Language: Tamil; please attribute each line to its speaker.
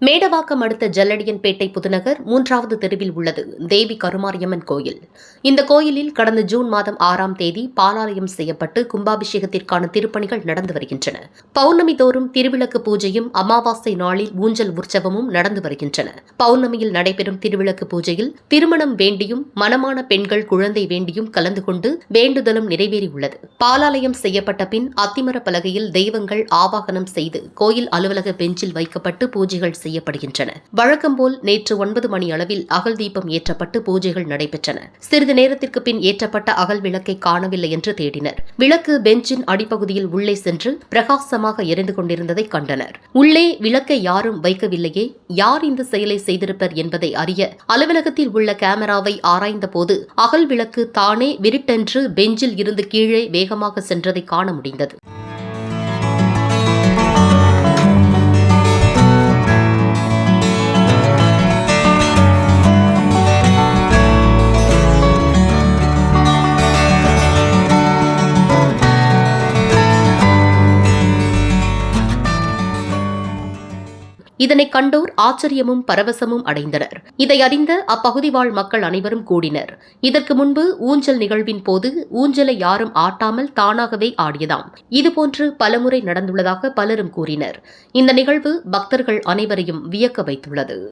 Speaker 1: மேடவாக்கம் அடுத்த ஜல்லடியன்பேட்டை புதுநகர் 3வது தெருவில் உள்ளது தேவி கருமாரியம்மன் கோயில். இந்த கோயிலில் கடந்த ஜூன் மாதம் 6ஆம் தேதி பாலாலயம் செய்யப்பட்டு கும்பாபிஷேகத்திற்கான திருப்பணிகள் நடந்து வருகின்றன. பௌர்ணமி தோறும் திருவிளக்கு பூஜையும் அமாவாசை நாளில் ஊஞ்சல் உற்சவமும் நடந்து வருகின்றன. பௌர்ணமியில் நடைபெறும் திருவிளக்கு பூஜையில் திருமணம் வேண்டியும் மணமான பெண்கள் குழந்தை வேண்டியும் கலந்து கொண்டு வேண்டுதலும் நிறைவேறியுள்ளது. பாலாலயம் செய்யப்பட்ட பின் அத்திமர பலகையில் தெய்வங்கள் ஆவாகனம் செய்து கோயில் அலுவலக பெஞ்சில் வைக்கப்பட்டு பூஜைகள் செய்யப்படுகின்றன. வழக்கம்போல் நேற்று 9 மணி அளவில் அகல் தீபம் ஏற்றப்பட்டு பூஜைகள் நடைபெற்றன. சிறிது நேரத்திற்கு பின் ஏற்றப்பட்ட அகல் விளக்கை காணவில்லை என்று தேடினர். விளக்கு பெஞ்சின் அடிப்பகுதியில் உள்ளே சென்று பிரகாசமாக எரிந்து கொண்டிருந்ததை கண்டனர். உள்ளே விளக்கை யாரும் வைக்கவில்லையே, யார் இந்த செயலை செய்திருப்பர் என்பதை அறிய அலுவலகத்தில் உள்ள கேமராவை ஆராய்ந்த போது அகல் விளக்கு தானே விருட்டென்று பெஞ்சில் இருந்து கீழே வேகமாக சென்றதை காண முடிந்தது. இதனை கண்டோர் ஆச்சரியமும் பரவசமும் அடைந்தனர். இதை அறிந்த அப்பகுதி வாழ் மக்கள் அனைவரும் கூடினர். இதற்கு முன்பு ஊஞ்சல் நிகழ்வின் போது ஊஞ்சலை யாரும் ஆட்டாமல் தானாகவே ஆடியதாம். இதுபோன்று பலமுறை நடந்துள்ளதாக பலரும் கூறினர். இந்த நிகழ்வு பக்தர்கள் அனைவரையும் வியக்க வைத்துள்ளது.